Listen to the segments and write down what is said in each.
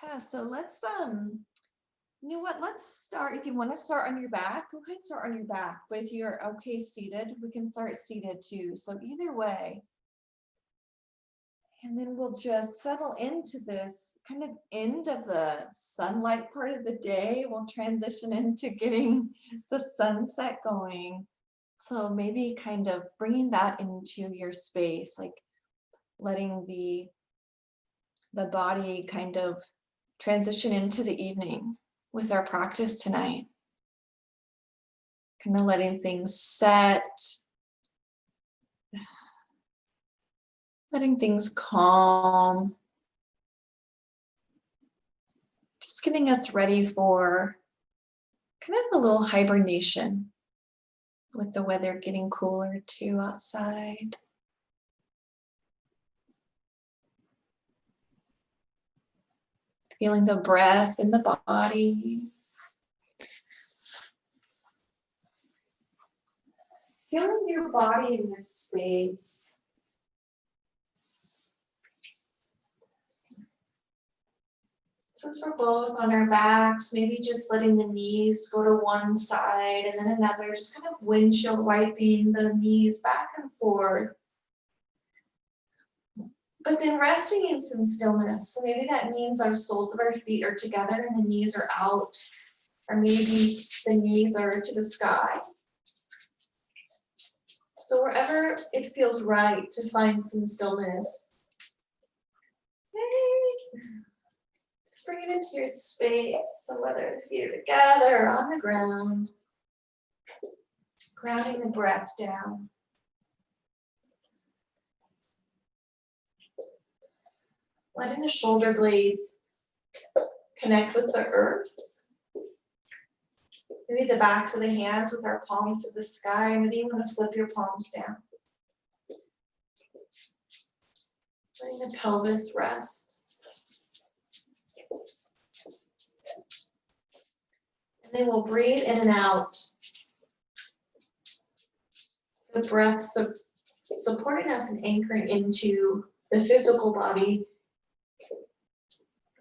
Yeah, so you know what, let's start. If you want to start on your back, go ahead, start on your back. But if you're okay seated, we can start seated too. So either way. And then we'll just settle into this kind of end of the sunlight part of the day. We'll transition into getting the sunset going. So maybe kind of bringing that into your space, like letting the body kind of transition into the evening with our practice tonight. Kind of letting things set, letting things calm, just getting us ready for kind of a little hibernation with the weather getting cooler too outside. Feeling the breath in the body. Feeling your body in this space. Since we're both on our backs, maybe just letting the knees go to one side and then another, just kind of windshield wiping the knees back and forth. But then resting in some stillness. So maybe that means our soles of our feet are together and the knees are out, or maybe the knees are to the sky. So wherever it feels right to find some stillness. Just bring it into your space. So whether the feet are together or on the ground, grounding the breath down. Letting the shoulder blades connect with the earth. Maybe the backs of the hands with our palms to the sky. Maybe you want to flip your palms down. Letting the pelvis rest. And then we'll breathe in and out. The breath supporting us and anchoring into the physical body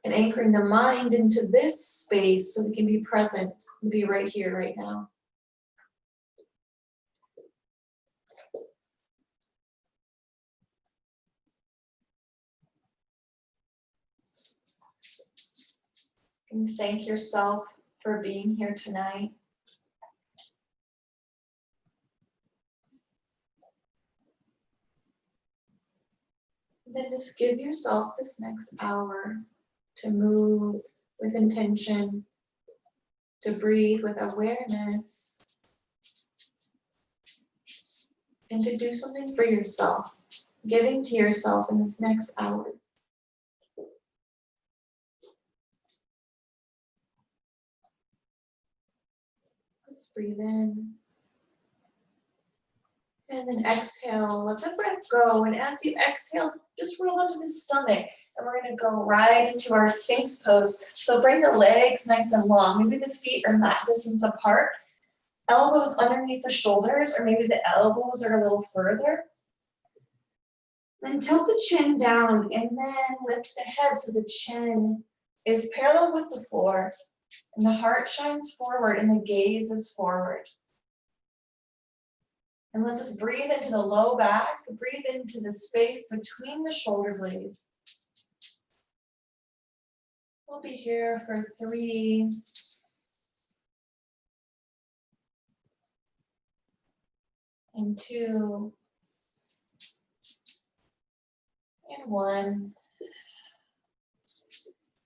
and anchoring the mind into this space so we can be present and be right here, right now. And thank yourself for being here tonight. And then just give yourself this next hour to move with intention, to breathe with awareness, and to do something for yourself, giving to yourself in this next hour. Let's breathe in. And then exhale, let the breath go. And as you exhale, just roll into the stomach. And we're going to go right into our Sphinx pose. So bring the legs nice and long. Maybe the feet are mat distance apart. Elbows underneath the shoulders, or maybe the elbows are a little further. Then tilt the chin down and then lift the head so the chin is parallel with the floor. And the heart shines forward and the gaze is forward. And let's just breathe into the low back, breathe into the space between the shoulder blades. We'll be here for 3, and 2, and 1.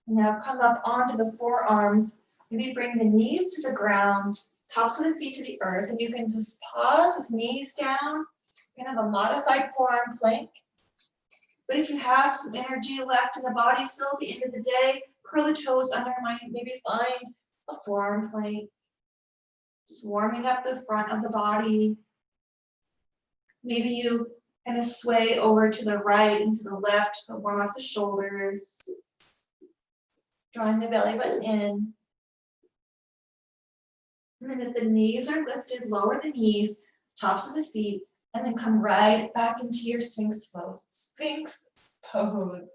Now come up onto the forearms. Maybe bring the knees to the ground, tops of the feet to the earth, and you can just pause with knees down. You can have a modified forearm plank. But if you have some energy left in the body still at the end of the day, curl the toes under, maybe find a forearm plank. Just warming up the front of the body. Maybe you kind of sway over to the right and to the left, but warm up the shoulders. Drawing the belly button in. And then if the knees are lifted, lower the knees, tops of the feet, and then come right back into your Sphinx pose. Sphinx pose.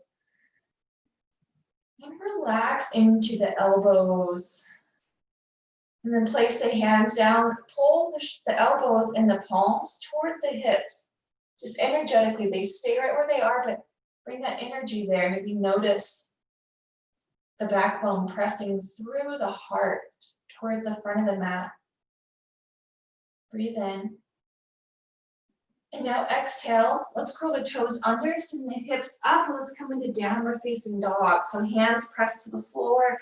And relax into the elbows. And then place the hands down, pull the elbows and the palms towards the hips. Just energetically, they stay right where they are, but bring that energy there. Maybe notice the backbone pressing through the heart towards the front of the mat. Breathe in. And now exhale. Let's curl the toes under, send the hips up. Let's come into downward facing dog. So hands press to the floor,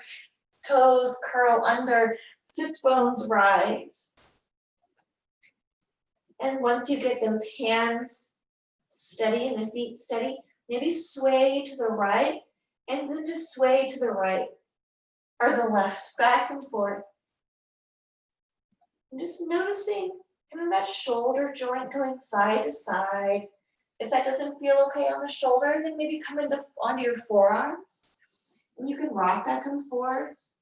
toes curl under, sits bones rise. And once you get those hands steady and the feet steady, maybe sway to the right and then just sway to the right or the left, back and forth. And just noticing kind of that shoulder joint going side to side. If that doesn't feel okay on the shoulder, then maybe come onto your forearms. And you can rock back and forth.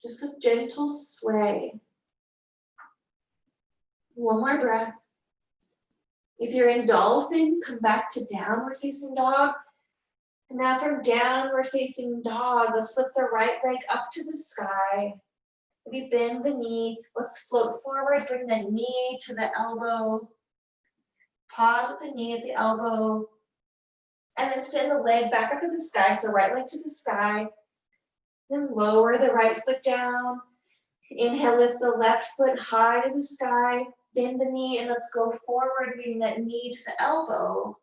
Just a gentle sway. One more breath. If you're in dolphin, come back to downward facing dog. And now from downward facing dog, let's lift the right leg up to the sky. Maybe bend the knee. Let's float forward, bring the knee to the elbow. Pause with the knee at the elbow. And then send the leg back up to the sky. So right leg to the sky. Then lower the right foot down. Inhale, lift the left foot high to the sky. Bend the knee and let's go forward, bring that knee to the elbow.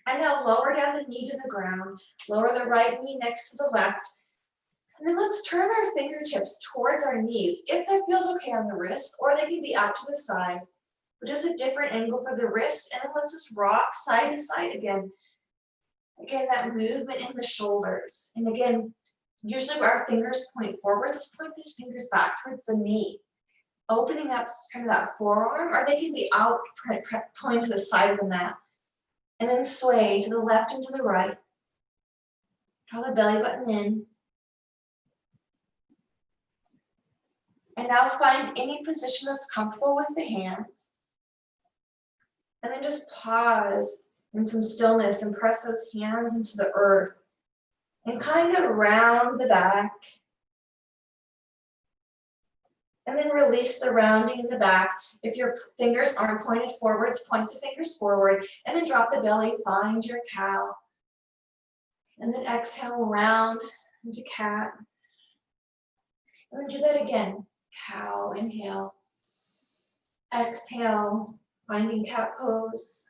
And now lower down the knee to the ground. Lower the right knee next to the left. And then let's turn our fingertips towards our knees, if that feels okay on the wrists, or they can be out to the side. But just a different angle for the wrists, and then let's just rock side to side again. Again, that movement in the shoulders. And again, usually where our fingers point forward, let's point these fingers back towards the knee. Opening up kind of that forearm, or they can be out, pointing to the side of the mat. And then sway to the left and to the right. Draw the belly button in. And now find any position that's comfortable with the hands. And then just pause in some stillness and press those hands into the earth. And kind of round the back. And then release the rounding in the back. If your fingers aren't pointed forwards, point the fingers forward. And then drop the belly, find your cow. And then exhale, round into cat. And then do that again. Cow, inhale. Exhale, finding cat pose.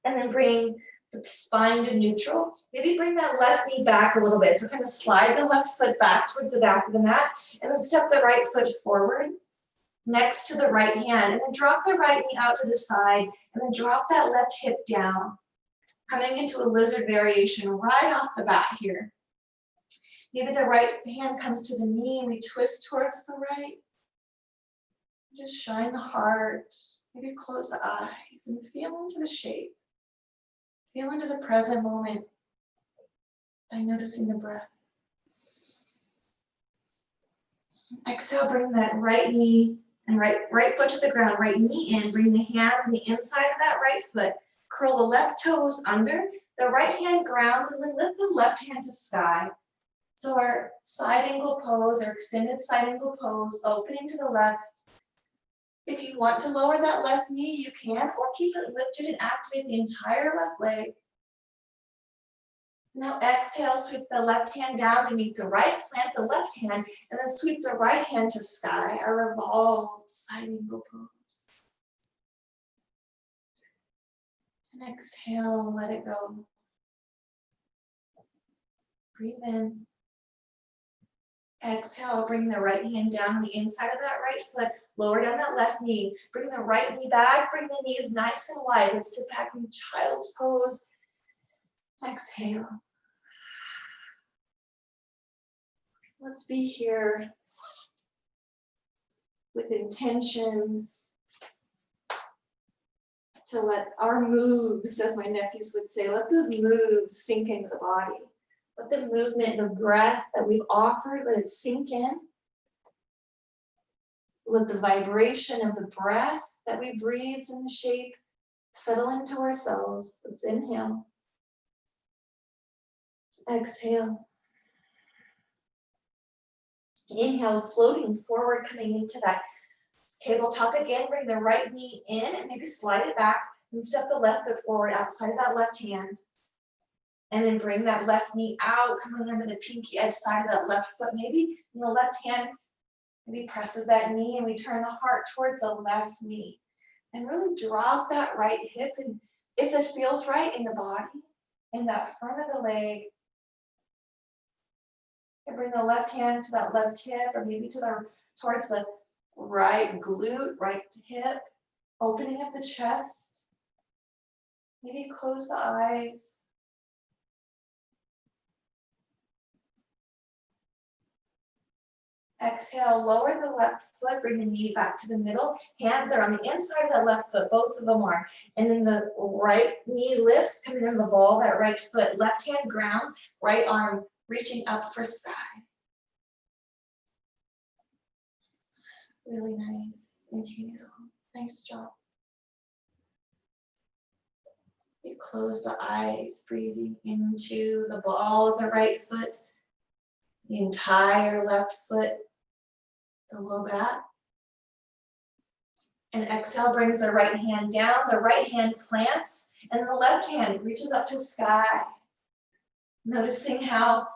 And then bring the spine to neutral. Maybe bring that left knee back a little bit. So kind of slide the left foot back towards the back of the mat. And then step the right foot forward next to the right hand. And then drop the right knee out to the side. And then drop that left hip down. Coming into a lizard variation right off the bat here. Maybe the right hand comes to the knee and we twist towards the right. Just shine the heart. Maybe close the eyes and feel into the shape. Feel into the present moment by noticing the breath. Exhale, bring that right knee and right foot to the ground, right knee in. Bring the hand on the inside of that right foot. Curl the left toes under. The right hand grounds and then lift the left hand to sky. So our side angle pose, our extended side angle pose, opening to the left. If you want to lower that left knee, you can, or keep it lifted and activate the entire left leg. Now exhale, sweep the left hand down to meet the right, plant the left hand, and then sweep the right hand to sky, a revolved side angle pose. And exhale, let it go. Breathe in. Exhale, bring the right hand down on the inside of that right foot. Lower down that left knee. Bring the right knee back. Bring the knees nice and wide. And sit back in child's pose. Exhale. Let's be here with intention to let our moves, as my nephews would say, let those moves sink into the body. Let the movement and the breath that we've offered, let it sink in. Let the vibration of the breath that we breathed in the shape settle into ourselves. Let's inhale. Exhale. Inhale, floating forward, coming into that tabletop again. Bring the right knee in and maybe slide it back and step the left foot forward outside of that left hand. And then bring that left knee out, coming under the pinky edge side of that left foot. Maybe in the left hand, maybe presses that knee and we turn the heart towards the left knee. And really drop that right hip. And if it feels right in the body, in that front of the leg, and bring the left hand to that left hip, or maybe towards the right glute, right hip, opening up the chest. Maybe close the eyes. Exhale, lower the left foot, bring the knee back to the middle. Hands are on the inside of that left foot, both of them are. And then the right knee lifts, coming in the ball, that right foot. Left hand ground, right arm reaching up for sky. Really nice. Inhale. Nice job. You close the eyes, breathing into the ball of the right foot, the entire left foot, the low back. And exhale brings the right hand down, the right hand plants, and the left hand reaches up to sky. Noticing how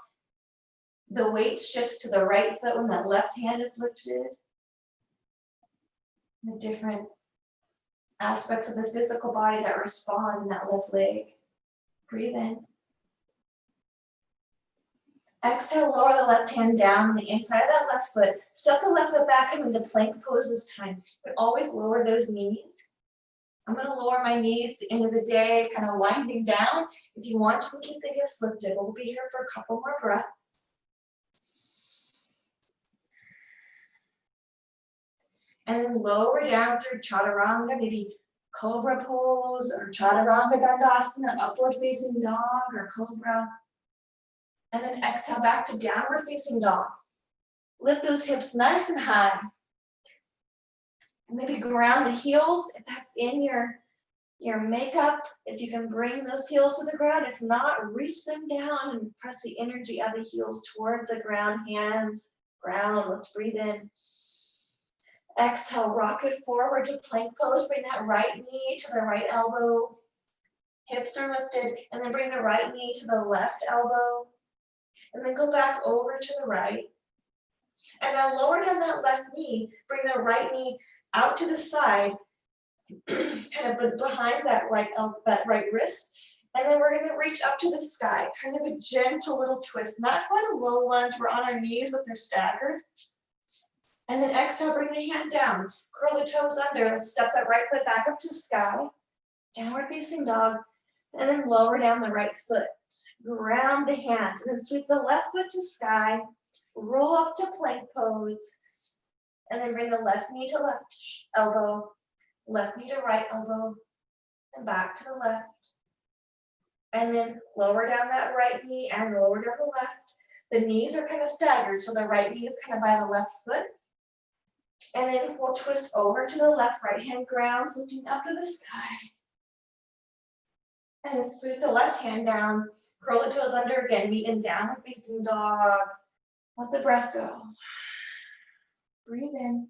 the weight shifts to the right foot when that left hand is lifted. The different aspects of the physical body that respond in that left leg. Breathe in. Exhale, lower the left hand down on the inside of that left foot. Step the left foot back, come into plank pose this time. But always lower those knees. I'm going to lower my knees at the end of the day, kind of winding down. If you want to, keep the hips lifted. We'll be here for a couple more breaths. And then lower down through chaturanga, maybe cobra pose or chaturanga dandasana, upward facing dog or cobra. And then exhale back to downward facing dog. Lift those hips nice and high. And maybe ground the heels if that's in your makeup. If you can bring those heels to the ground. If not, reach them down and press the energy of the heels towards the ground. Hands, ground. Let's breathe in. Exhale, rock it forward to plank pose. Bring that right knee to the right elbow. Hips are lifted. And then bring the right knee to the left elbow. And then go back over to the right. And now lower down that left knee. Bring the right knee out to the side, kind of behind that right wrist. And then we're going to reach up to the sky, kind of a gentle little twist. Not quite a low lunge. We're on our knees, but they're staggered. And then exhale, bring the hand down. Curl the toes under. Let's step that right foot back up to the sky. Downward facing dog. And then lower down the right foot. Ground the hands. And then sweep the left foot to sky. Roll up to plank pose. And then bring the left knee to left elbow. Left knee to right elbow. And back to the left. And then lower down that right knee and lower down the left. The knees are kind of staggered. So the right knee is kind of by the left foot. And then we'll twist over to the left, right hand ground, lifting up to the sky. And then sweep the left hand down, curl the toes under again, meet in downward facing dog. Let the breath go. Breathe in.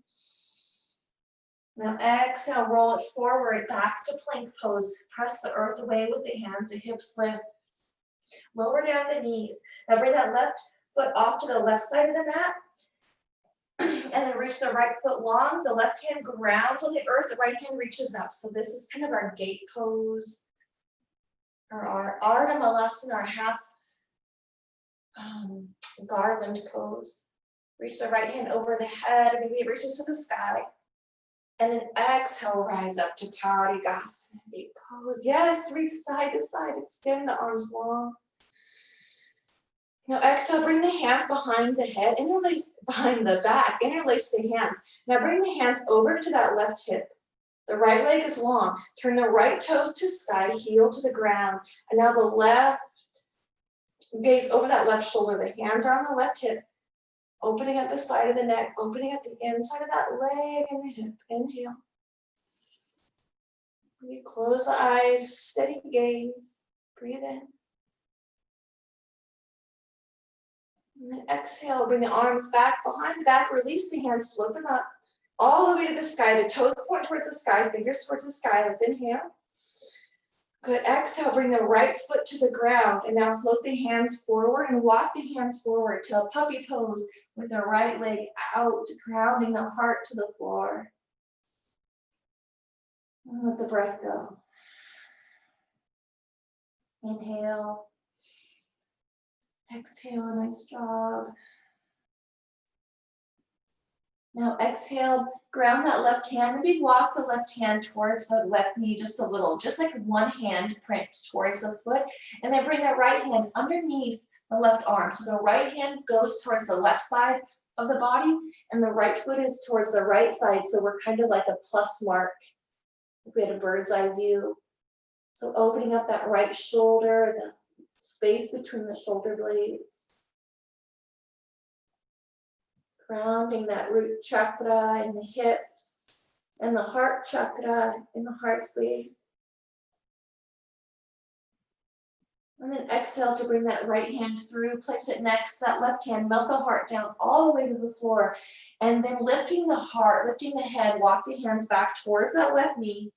Now exhale, roll it forward, back to plank pose. Press the earth away with the hands, the hips lift. Lower down the knees. Now bring that left foot off to the left side of the mat. And then reach the right foot long. The left hand grounds on the earth, the right hand reaches up. So this is kind of our gate pose. Or our Ardha Malasana, our half garland pose. Reach the right hand over the head, maybe it reaches to the sky. And then exhale, rise up to Parigasana, gate pose. Yes, reach side to side, extend the arms long. Now exhale, bring the hands behind the head, interlace behind the back, interlace the hands. Now bring the hands over to that left hip. The right leg is long. Turn the right toes to sky, heel to the ground. And now the left gaze over that left shoulder. The hands are on the left hip. Opening up the side of the neck, opening up the inside of that leg and the hip. Inhale. You close the eyes, steady gaze. Breathe in. And then exhale, bring the arms back behind the back, release the hands, float them up all the way to the sky. The toes point towards the sky, fingers towards the sky. Let's inhale. Good, exhale, bring the right foot to the ground and now float the hands forward and walk the hands forward to a puppy pose with the right leg out, grounding the heart to the floor. And let the breath go. Inhale. Exhale, nice job. Now exhale, ground that left hand, maybe walk the left hand towards the left knee just a little, just like one hand print towards the foot, and then bring the right hand underneath the left arm. So the right hand goes towards the left side of the body, and the right foot is towards the right side, so we're kind of like a plus mark if we had a bird's eye view. So opening up that right shoulder, the space between the shoulder blades. Grounding that root chakra in the hips and the heart chakra in the heart space. And then exhale to bring that right hand through, place it next to that left hand, melt the heart down all the way to the floor. And then lifting the heart, lifting the head, walk the hands back towards that left knee.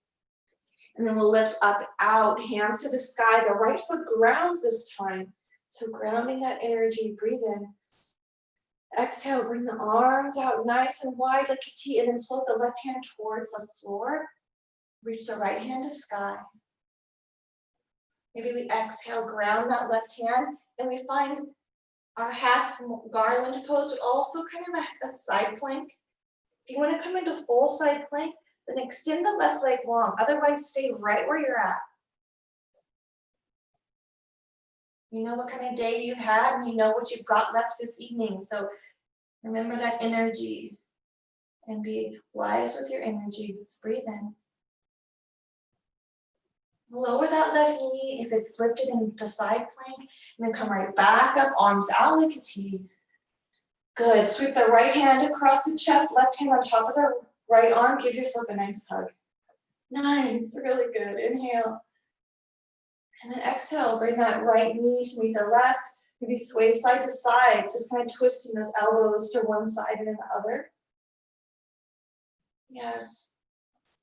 And then we'll lift up, out, hands to the sky. The right foot grounds this time. So grounding that energy, breathe in. Exhale, bring the arms out nice and wide like a T, and then float the left hand towards the floor. Reach the right hand to sky. Maybe we exhale, ground that left hand, and we find our half garland pose, but also kind of a side plank. If you want to come into full side plank, then extend the left leg long. Otherwise, stay right where you're at. You know what kind of day you've had, and you know what you've got left this evening. So remember that energy and be wise with your energy. Let's breathe in. Lower that left knee if it's lifted into side plank, and then come right back up, arms out like a T. Good. Sweep the right hand across the chest, left hand on top of the right arm. Give yourself a nice hug. Nice, really good. Inhale. And then exhale, bring that right knee to meet the left. Maybe sway side to side, just kind of twisting those elbows to one side and then the other. Yes.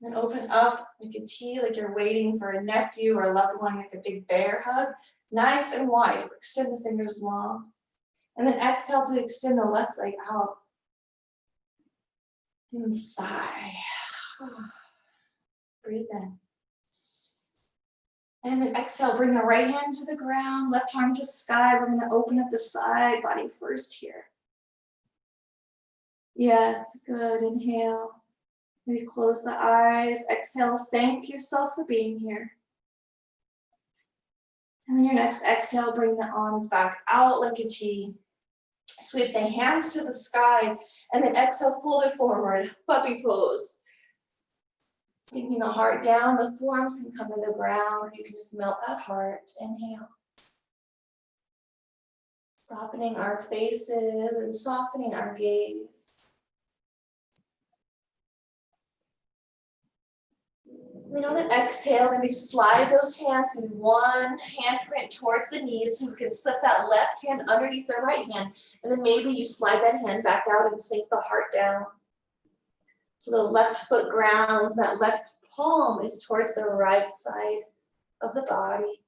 Then open up like a T, like you're waiting for a nephew or a loved one, like a big bear hug. Nice and wide. Extend the fingers long. And then exhale to extend the left leg out. And sigh. Breathe in. And then exhale, bring the right hand to the ground, left arm to sky. We're going to open up the side body first here. Yes, good. Inhale. Maybe close the eyes. Exhale, thank yourself for being here. And then your next exhale, bring the arms back out like a T. Sweep the hands to the sky. And then exhale, fold it forward. Puppy pose. Sinking the heart down, the forearms can come to the ground. You can just melt that heart. Inhale. Softening our faces and softening our gaze. Then on the exhale, maybe slide those hands, maybe one handprint towards the knees so you can slip that left hand underneath the right hand. And then maybe you slide that hand back out and sink the heart down. So the left foot grounds, that left palm is towards the right side of the body.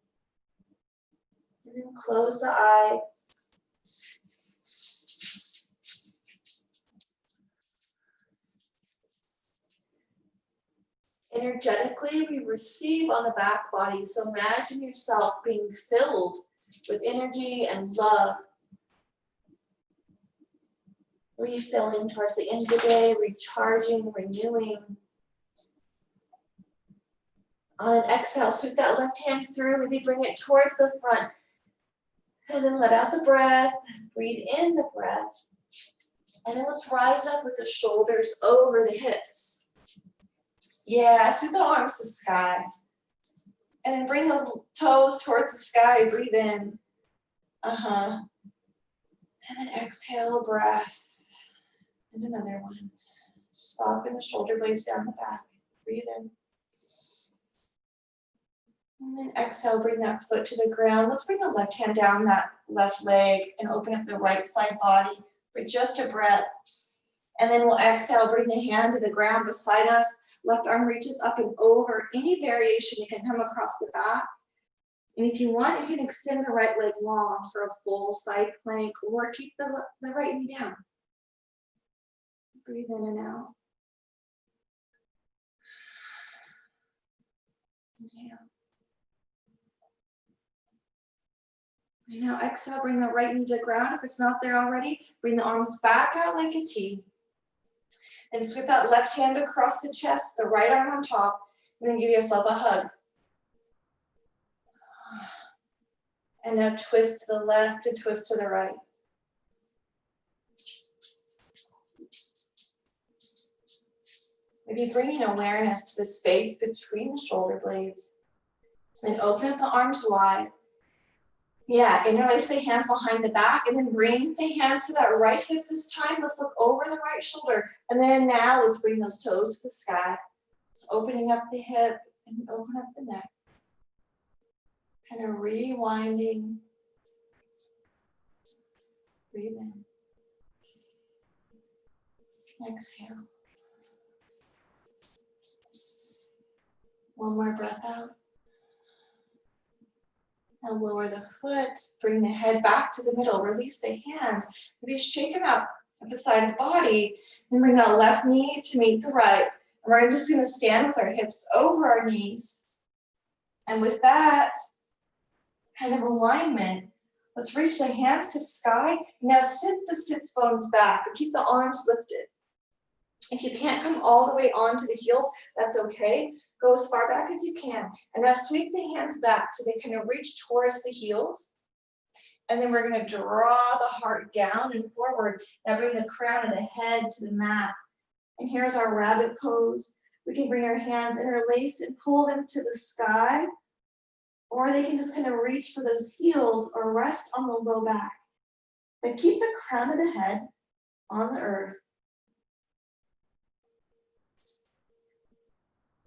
And then close the eyes. Energetically, we receive on the back body. So imagine yourself being filled with energy and love. Refilling towards the end of the day, recharging, renewing. On an exhale, sweep that left hand through, maybe bring it towards the front. And then let out the breath, breathe in the breath. And then let's rise up with the shoulders over the hips. Yeah, sweep the arms to the sky. And then bring those toes towards the sky, breathe in. And then exhale, breath. And another one. Soften the shoulder blades down the back. Breathe in. And then exhale, bring that foot to the ground. Let's bring the left hand down that left leg and open up the right side body for just a breath. And then we'll exhale, bring the hand to the ground beside us. Left arm reaches up and over. Any variation, you can come across the back. And if you want, you can extend the right leg long for a full side plank or keep the right knee down. Breathe in and out. Inhale. And now exhale, bring the right knee to the ground. If it's not there already, bring the arms back out like a T. And sweep that left hand across the chest, the right arm on top, and then give yourself a hug. And now twist to the left and twist to the right. Maybe bringing awareness to the space between the shoulder blades. Then open up the arms wide. Yeah, interlace the hands behind the back and then bring the hands to that right hip this time. Let's look over the right shoulder. And then now let's bring those toes to the sky. So opening up the hip and open up the neck. Kind of rewinding. Breathe in. Exhale. One more breath out. Now lower the foot, bring the head back to the middle, release the hands. Maybe shake them out at the side of the body, then bring that left knee to meet the right. And we're just gonna stand with our hips over our knees. And with that kind of alignment, let's reach the hands to sky. Now sit the sits bones back, but keep the arms lifted. If you can't come all the way onto the heels, that's okay. Go as far back as you can. And now sweep the hands back so they kind of reach towards the heels. And then we're going to draw the heart down and forward. Now bring the crown of the head to the mat. And here's our rabbit pose. We can bring our hands interlace and pull them to the sky. Or they can just kind of reach for those heels or rest on the low back. But keep the crown of the head on the earth.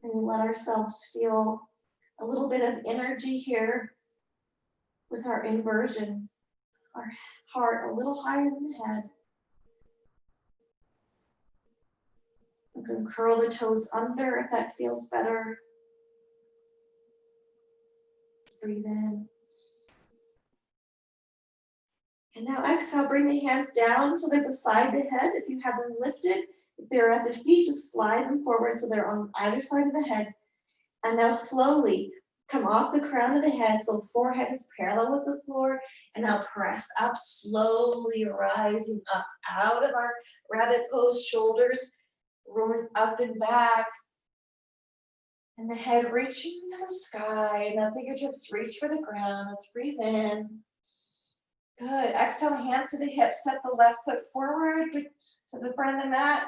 And let ourselves feel a little bit of energy here with our inversion. Our heart a little higher than the head. You can curl the toes under if that feels better. Breathe in. And now exhale, bring the hands down so they're beside the head. If you have them lifted, if they're at the feet, just slide them forward so they're on either side of the head. And now slowly come off the crown of the head so forehead is parallel with the floor. And now press up, slowly rising up out of our rabbit pose, shoulders rolling up and back. And the head reaching to the sky. And the fingertips reach for the ground. Let's breathe in. Good. Exhale, hands to the hips. Step the left foot forward to the front of the mat.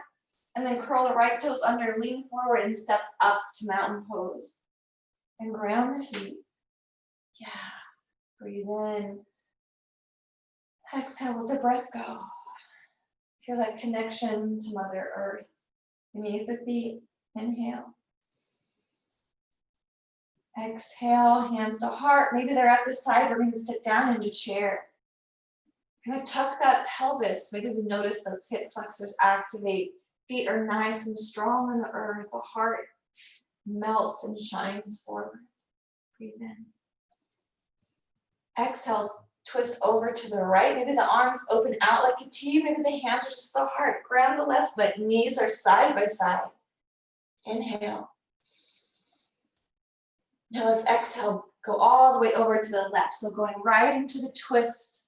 And then curl the right toes under, lean forward and step up to mountain pose. And ground the feet. Yeah. Breathe in. Exhale, let the breath go. Feel that connection to Mother Earth. Beneath the feet, inhale. Exhale, hands to heart. Maybe they're at the side. We're going to sit down into chair. Kind of tuck that pelvis. Maybe we notice those hip flexors activate. Feet are nice and strong on the earth. The heart melts and shines forward. Breathe in. Exhale, twist over to the right. Maybe the arms open out like a T. Maybe the hands are just the heart. Ground the left foot. Knees are side by side. Inhale. Now let's exhale. Go all the way over to the left. So going right into the twist.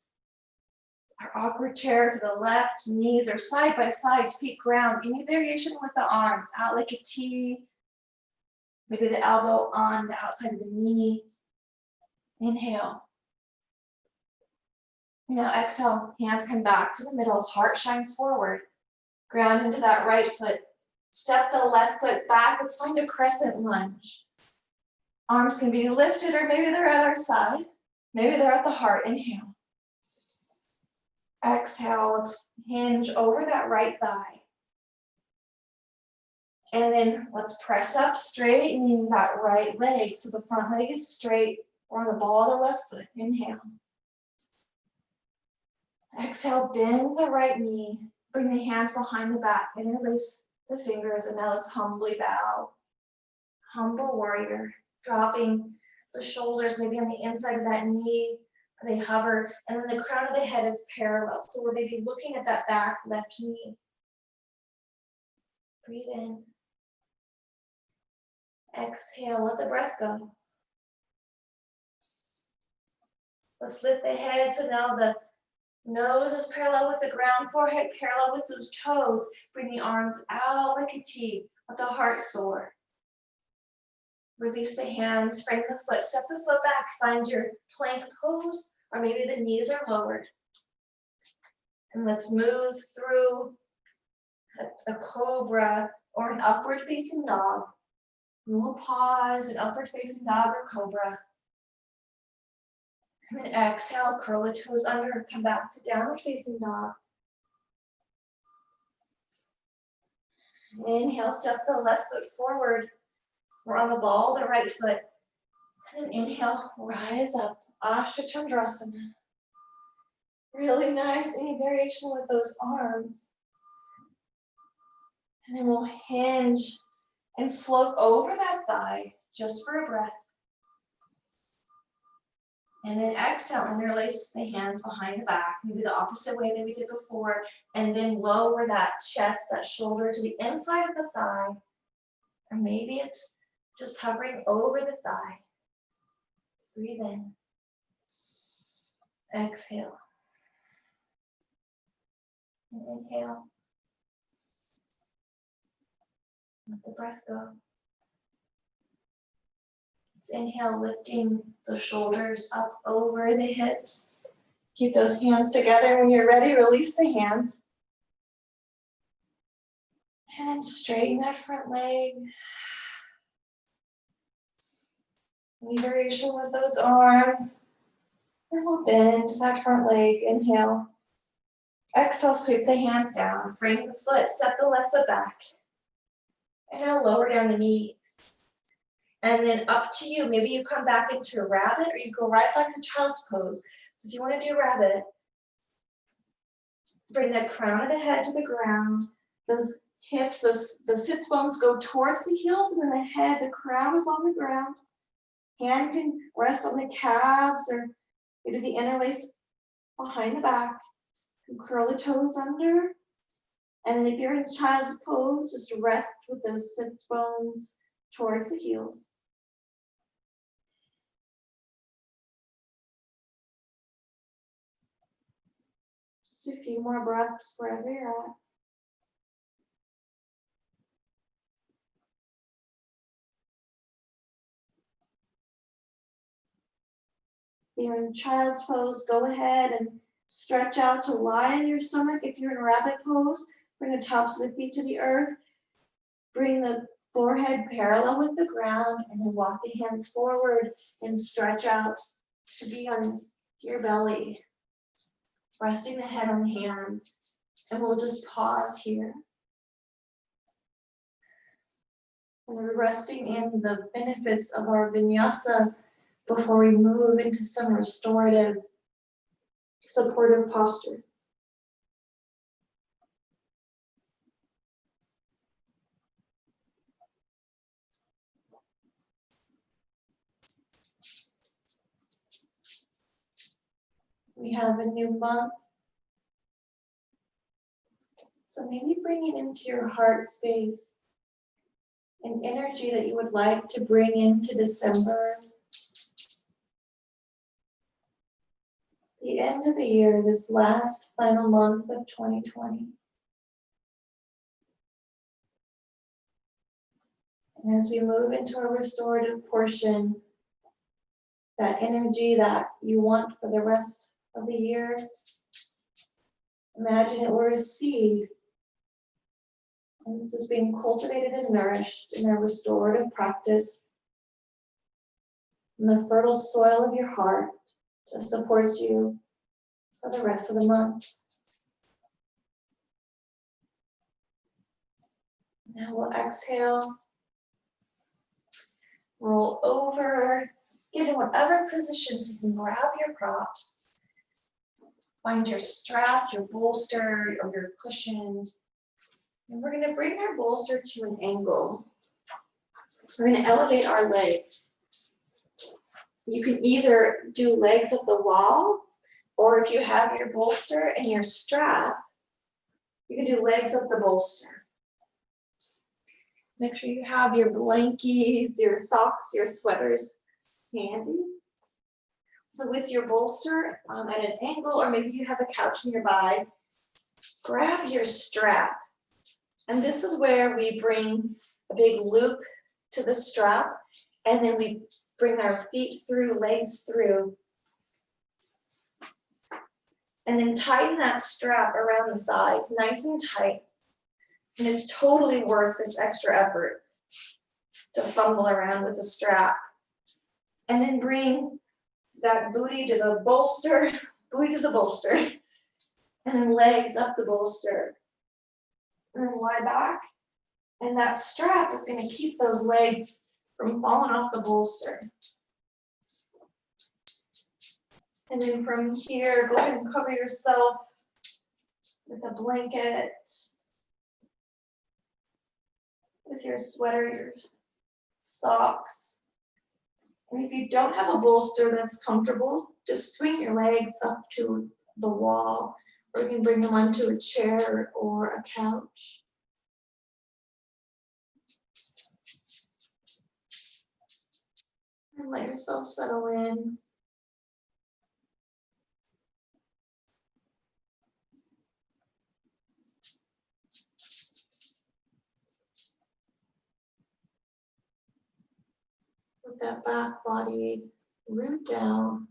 Our awkward chair to the left, knees are side by side, feet ground. Any variation with the arms, out like a T. Maybe the elbow on the outside of the knee. Inhale. Now exhale, hands come back to the middle, heart shines forward. Ground into that right foot. Step the left foot back. Let's find a crescent lunge. Arms can be lifted or maybe they're at our side. Maybe they're at the heart. Inhale. Exhale, let's hinge over that right thigh. And then let's press up, straightening that right leg. So the front leg is straight. We're on the ball of the left foot. Inhale. Exhale, bend the right knee. Bring the hands behind the back. Interlace the fingers, and now let's humbly bow. Humble warrior. Dropping the shoulders maybe on the inside of that knee. They hover, and then the crown of the head is parallel. So we're maybe looking at that back left knee. Breathe in. Exhale, let the breath go. Let's lift the head, so now the nose is parallel with the ground, forehead parallel with those toes. Bring the arms out like a T. Let the heart soar. Release the hands, frame the foot, step the foot back, find your plank pose, or maybe the knees are lowered. And let's move through a cobra or an upward facing dog. And we'll pause, an upward facing dog or cobra. And then exhale, curl the toes under, come back to downward facing dog. Inhale, step the left foot forward. We're on the ball, the right foot. And then inhale, rise up, Asha Chandrasana. Really nice, any variation with those arms. And then we'll hinge and float over that thigh, just for a breath. And then exhale, interlace the hands behind the back, maybe the opposite way that we did before, and then lower that chest, that shoulder to the inside of the thigh. Or maybe it's just hovering over the thigh. Breathe in. Exhale. And inhale. Let the breath go. Let's inhale, lifting the shoulders up over the hips. Keep those hands together. When you're ready, release the hands. And then straighten that front leg. Any variation with those arms. Then we'll bend that front leg. Inhale. Exhale, sweep the hands down. Frame the foot, step the left foot back. And now lower down the knees. And then up to you. Maybe you come back into a rabbit or you go right back to child's pose. So if you want to do rabbit, bring the crown of the head to the ground. Those hips, the sits bones go towards the heels, and then the head, the crown is on the ground. Hand can rest on the calves or maybe the interlace behind the back. You curl the toes under. And then if you're in child's pose, just rest with those sits bones towards the heels. Just a few more breaths wherever you're at. If you're in child's pose, go ahead and stretch out to lie on your stomach. If you're in rabbit pose, bring the tops of the feet to the earth. Bring the forehead parallel with the ground, and then walk the hands forward and stretch out to be on your belly. Resting the head on the hands. And we'll just pause here. And we're resting in the benefits of our vinyasa before we move into some restorative, supportive posture. We have a new month. So maybe bring it into your heart space, an energy that you would like to bring into December. The end of the year, this last final month of 2020. And as we move into a restorative portion, that energy that you want for the rest of the year, imagine it were a seed. And it's just being cultivated and nourished in a restorative practice in the fertile soil of your heart to support you for the rest of the month. Now we'll exhale, roll over, get in whatever position so you can grab your props. Find your strap, your bolster, or your cushions. And we're gonna bring our bolster to an angle. We're gonna elevate our legs. You can either do legs up the wall, or if you have your bolster and your strap, you can do legs up the bolster. Make sure you have your blankies, your socks, your sweaters handy. So with your bolster at an angle, or maybe you have a couch nearby, grab your strap. And this is where we bring a big loop to the strap, and then we bring our feet through, legs through, and then tighten that strap around the thighs, nice and tight. And it's totally worth this extra effort to fumble around with the strap. And then bring that booty to the bolster, and then legs up the bolster. And then lie back. And that strap is going to keep those legs from falling off the bolster. And then from here, go ahead and cover yourself with a blanket, with your sweater, your socks. And if you don't have a bolster that's comfortable, just swing your legs up to the wall, or you can bring them onto a chair or a couch. And let yourself settle in. Let that back body root down.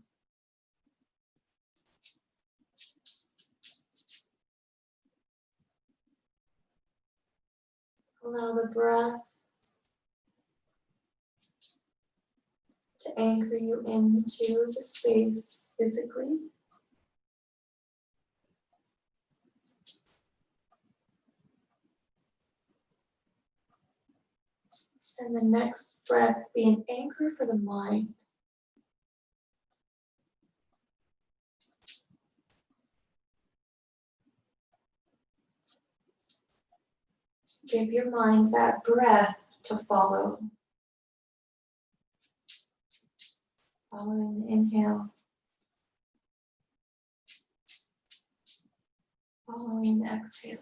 Allow the breath to anchor you into the space physically. And the next breath be an anchor for the mind. Give your mind that breath to follow. Following the inhale. Following the exhale.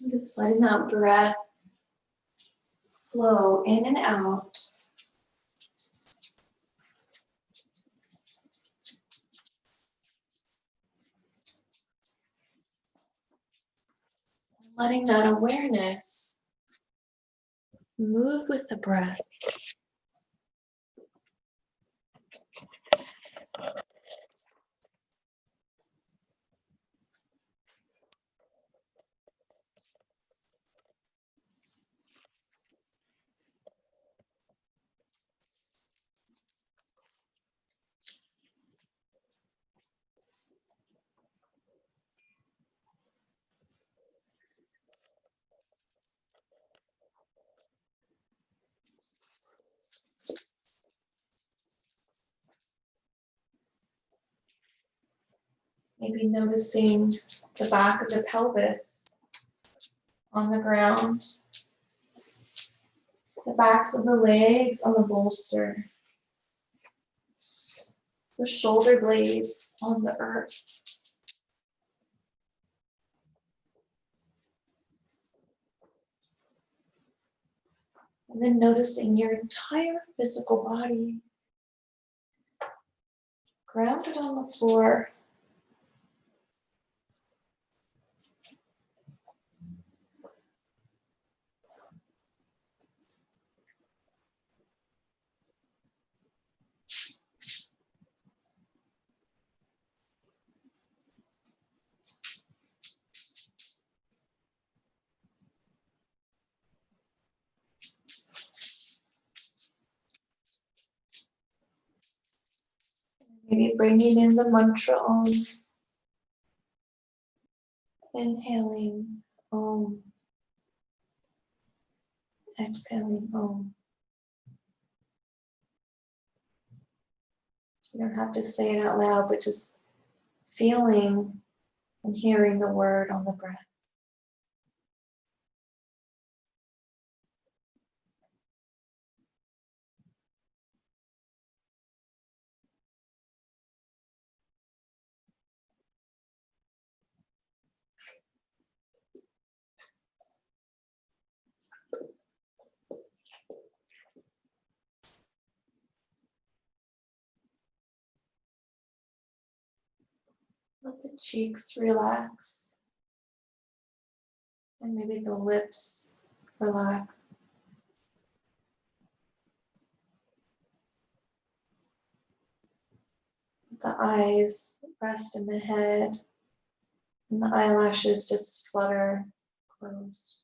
And just letting that breath flow in and out. Letting that awareness move with the breath. Maybe noticing the back of the pelvis on the ground, the backs of the legs on the bolster, the shoulder blades on the earth. And then noticing your entire physical body grounded on the floor. bringing in the mantra Om. Inhaling Om. Exhaling Om. You don't have to say it out loud, but just feeling and hearing the word on the breath. Let the cheeks relax, and maybe the lips relax. Let the eyes rest in the head, and the eyelashes just flutter closed.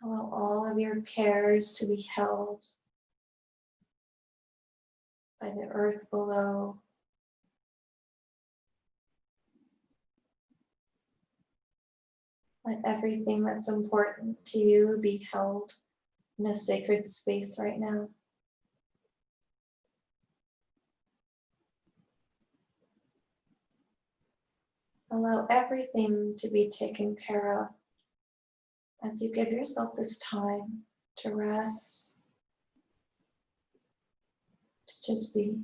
Allow all of your cares to be held by the earth below. Let everything that's important to you be held in a sacred space right now. Allow everything to be taken care of as you give yourself this time to rest, to just be.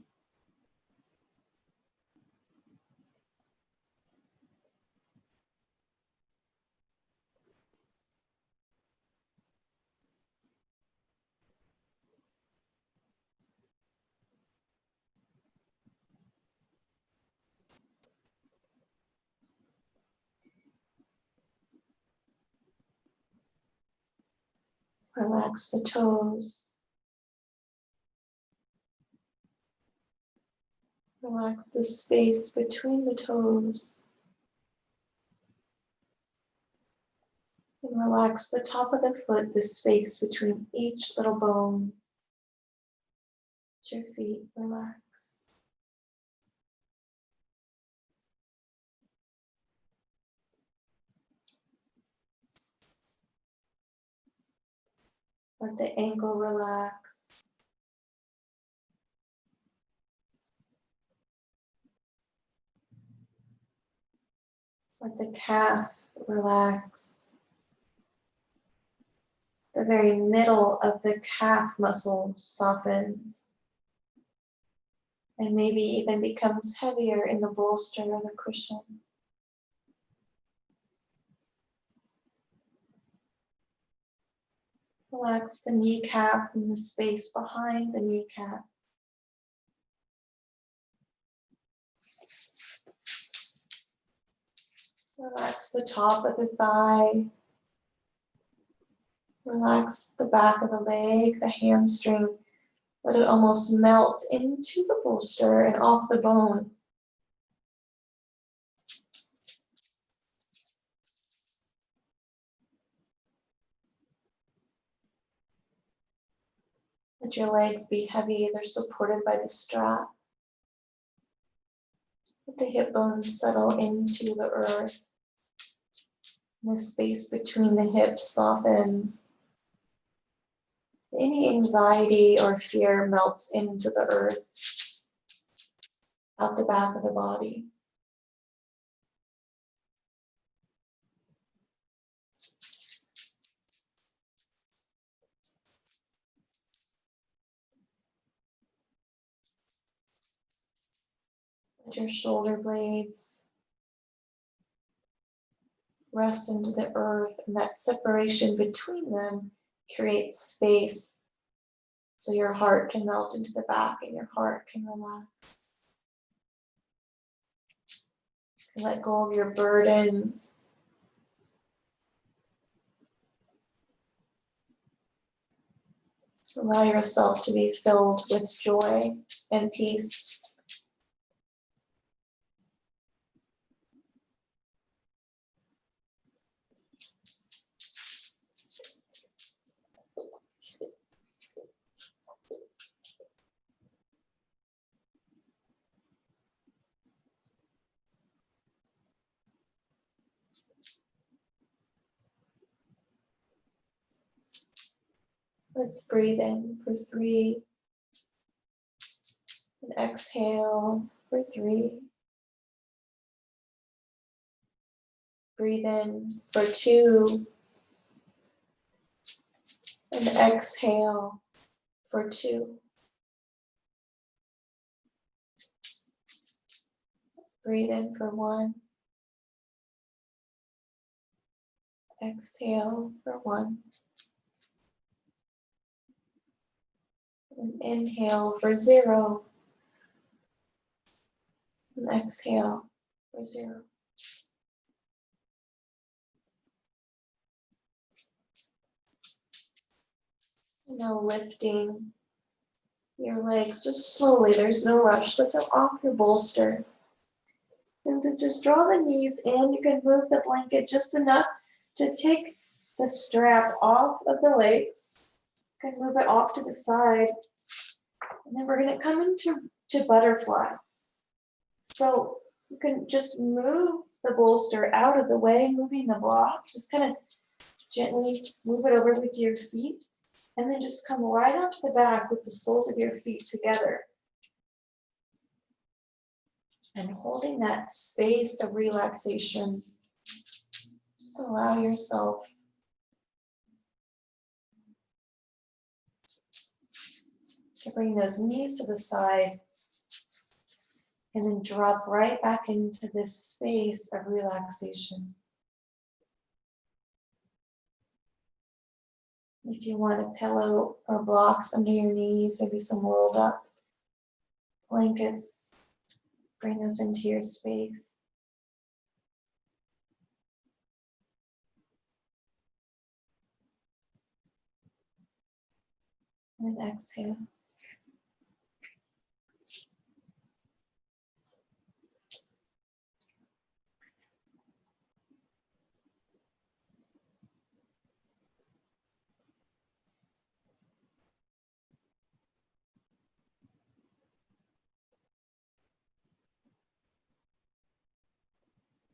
Relax the toes. Relax the space between the toes. And relax the top of the foot, the space between each little bone. Let your feet relax. Let the ankle relax. Let the calf relax. The very middle of the calf muscle softens and maybe even becomes heavier in the bolster or the cushion. Relax the kneecap and the space behind the kneecap. Relax the top of the thigh. Relax the back of the leg, the hamstring. Let it almost melt into the bolster and off the bone. Let your legs be heavy, they're supported by the strap. Let the hip bones settle into the earth. The space between the hips softens. Any anxiety or fear melts into the earth, out the back of the body. Let your shoulder blades rest into the earth, and that separation between them creates space so your heart can melt into the back and your heart can relax. Let go of your burdens. Allow yourself to be filled with joy. and peace. Let's breathe in for 3 and exhale for 3. Breathe in for 2 and exhale for 2. Breathe in for 1. Exhale for 1. And inhale for 0. And exhale for 0. Now lifting your legs just slowly, there's no rush. Lift them off your bolster. And then just draw the knees in. You can move the blanket just enough to take the strap off of the legs. You can move it off to the side. And then we're going to come into butterfly. So you can just move the bolster out of the way, moving the block. Just kind of gently move it over with your feet. And then just come right onto the back with the soles of your feet together. And holding that space of relaxation, just allow yourself to bring those knees to the side and then drop right back into this space of relaxation. If you want a pillow or blocks under your knees, maybe some rolled up blankets, bring those into your space. And then exhale.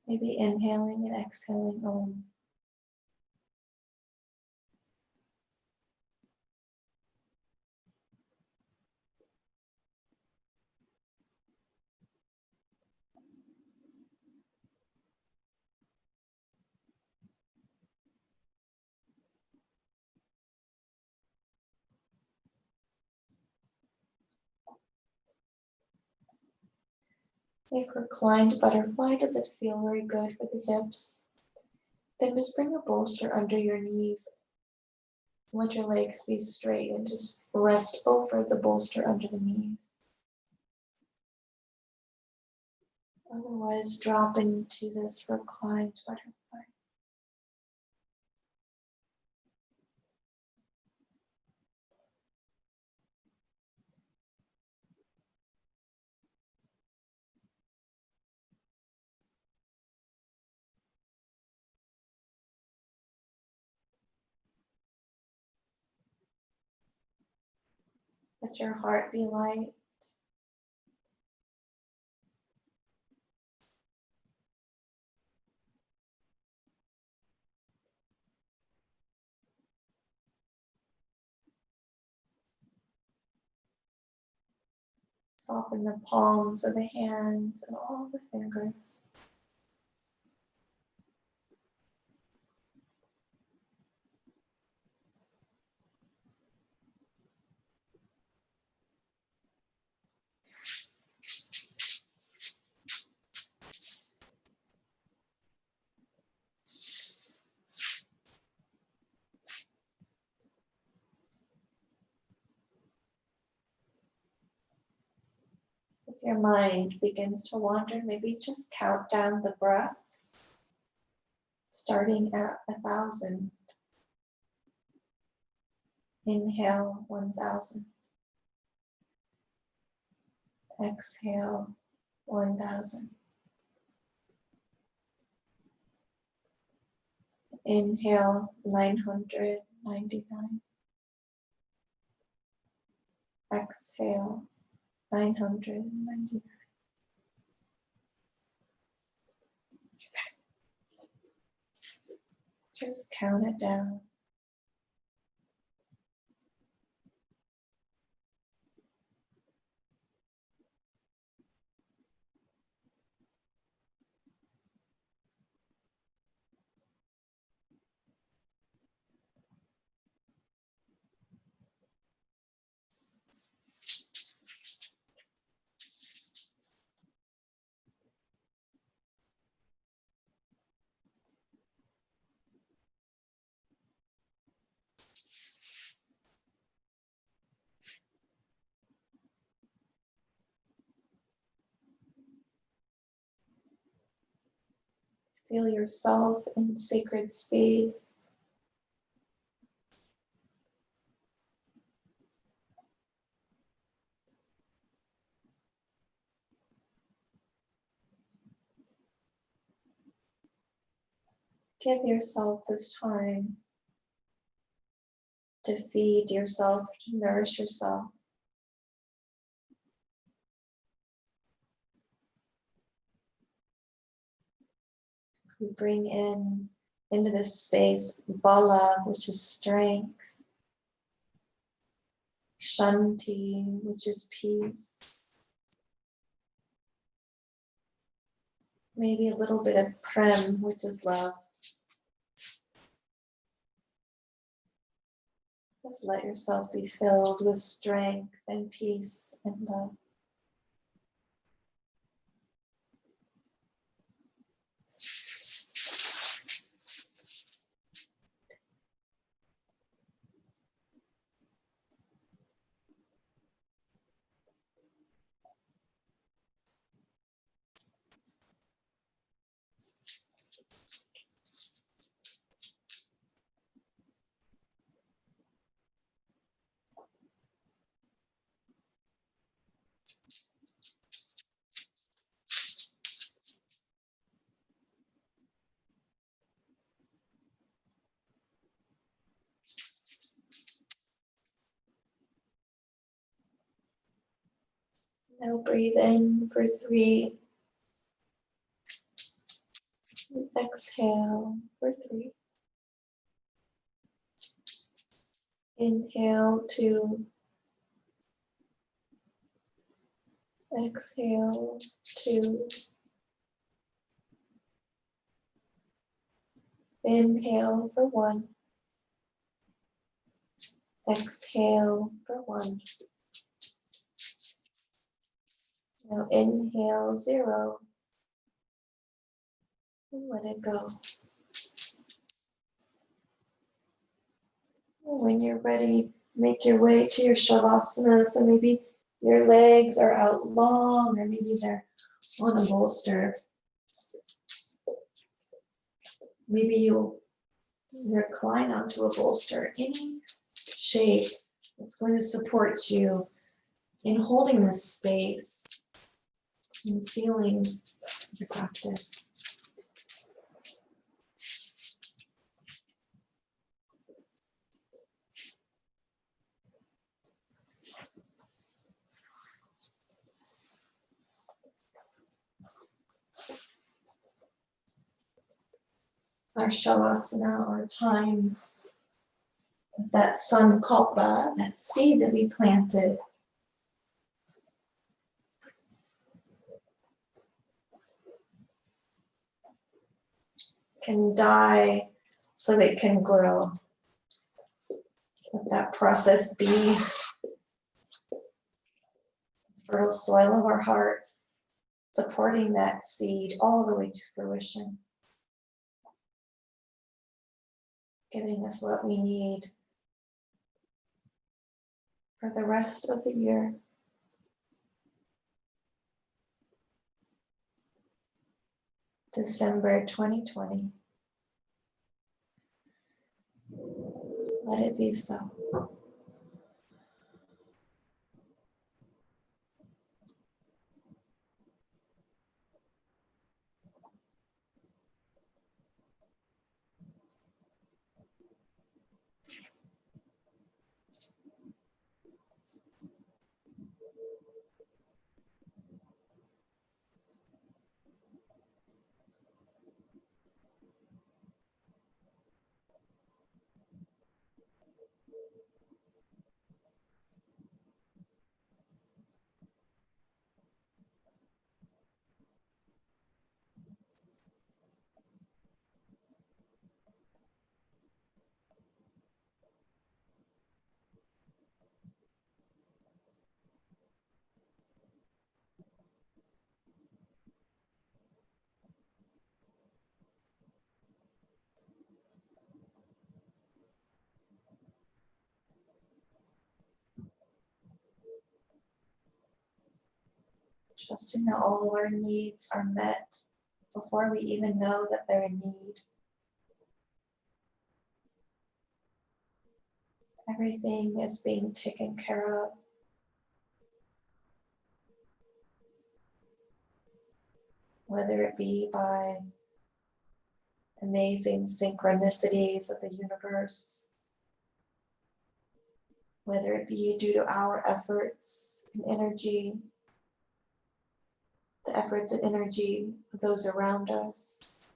Maybe inhaling and exhaling Om. If reclined butterfly, does it feel very good for the hips? Then just bring a bolster under your knees. Let your legs be straight and just rest over the bolster under the knees. Otherwise, drop into this reclined butterfly. Let your heart be light. Soften the palms of the hands and all the fingers. If your mind begins to wander, maybe just count down the breath, starting at 1,000. Inhale 1,000. Exhale, 1,000. Inhale, 999. Exhale, 999. Just count it down. Feel yourself in sacred space. Give yourself this time to feed yourself, to nourish yourself. We bring into this space bala, which is strength, shanthi, which is peace, maybe a little bit of prem, which is love. Just let yourself be filled with strength and peace and love. Now breathe in for 3. Exhale for 3. Inhale 2. Exhale 2. Inhale for 1. Exhale for 1. Now inhale 0. And let it go. When you're ready, make your way to your shavasana. So maybe your legs are out long, or maybe they're on a bolster. Maybe you'll recline onto a bolster. Any shape that's going to support you in holding this space and sealing your practice. Our shavasana, our time, that sankalpa, that seed that we planted, can die so it can grow. Let that process be fertile soil of our hearts, supporting that seed all the way to fruition, giving us what we need for the rest of the year. December 2020. Let it be so. Trusting that all of our needs are met before we even know that they're in need. Everything is being taken care of. Whether it be by amazing synchronicities of the universe, whether it be due to our efforts and energy, the efforts and energy of those around us.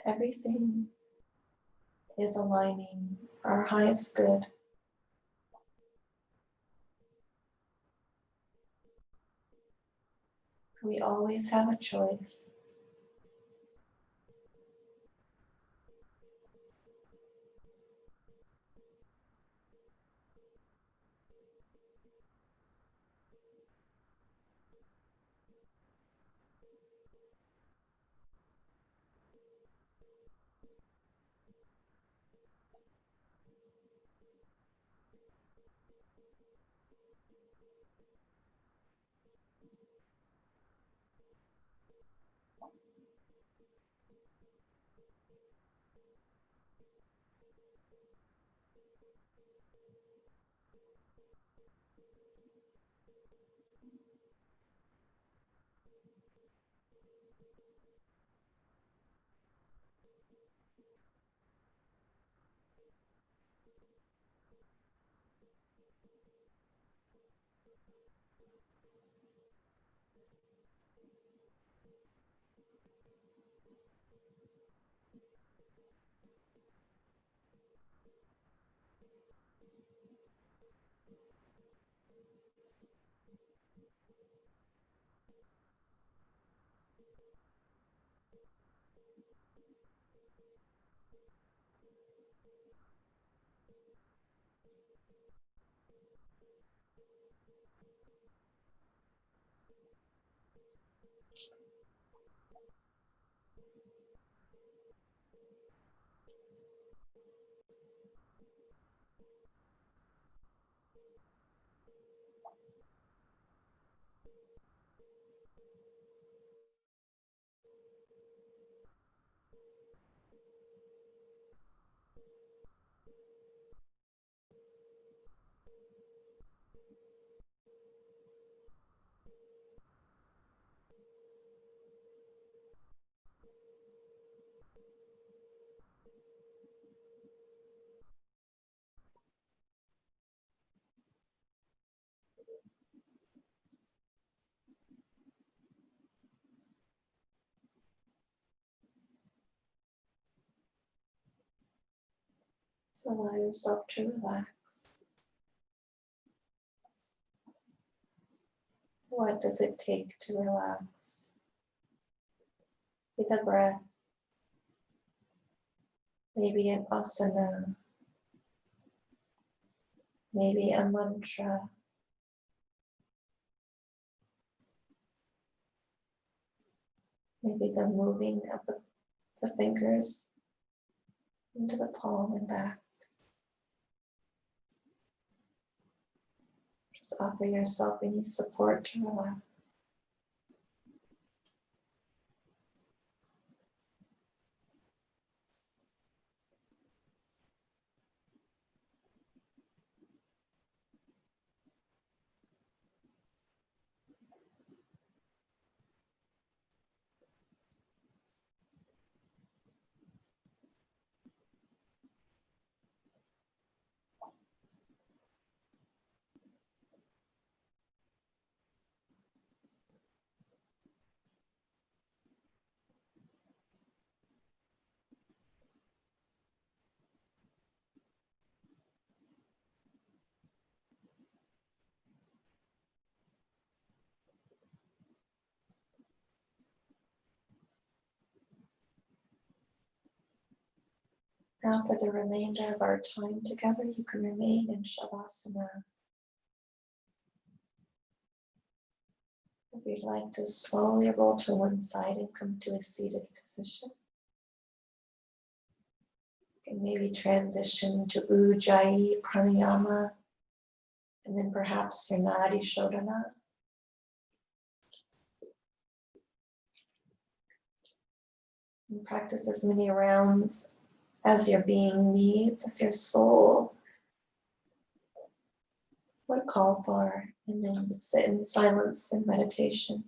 Everything is aligning for our highest good. We always have a choice. So allow yourself to relax. What does it take to relax? Take a breath. Maybe an asana. Maybe a mantra. Maybe the moving of the fingers into the palm and back. Just offer yourself any support to relax. Now for the remainder of our time together, you can remain in Shavasana. If you'd like to slowly roll to one side and come to a seated position, you can maybe transition to Ujjayi Pranayama, And then perhaps your Nadi Shodhana. And practice as many rounds as your being needs, as your soul would call for. And then sit in silence and meditation.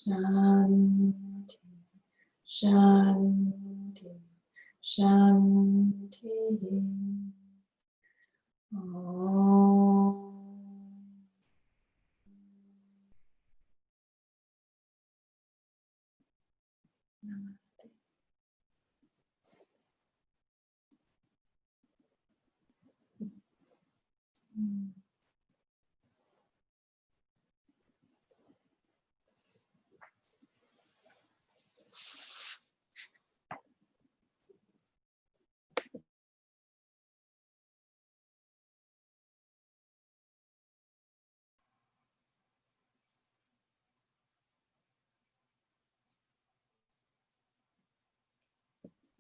Shanti, Shanti, Shanti. Namaste.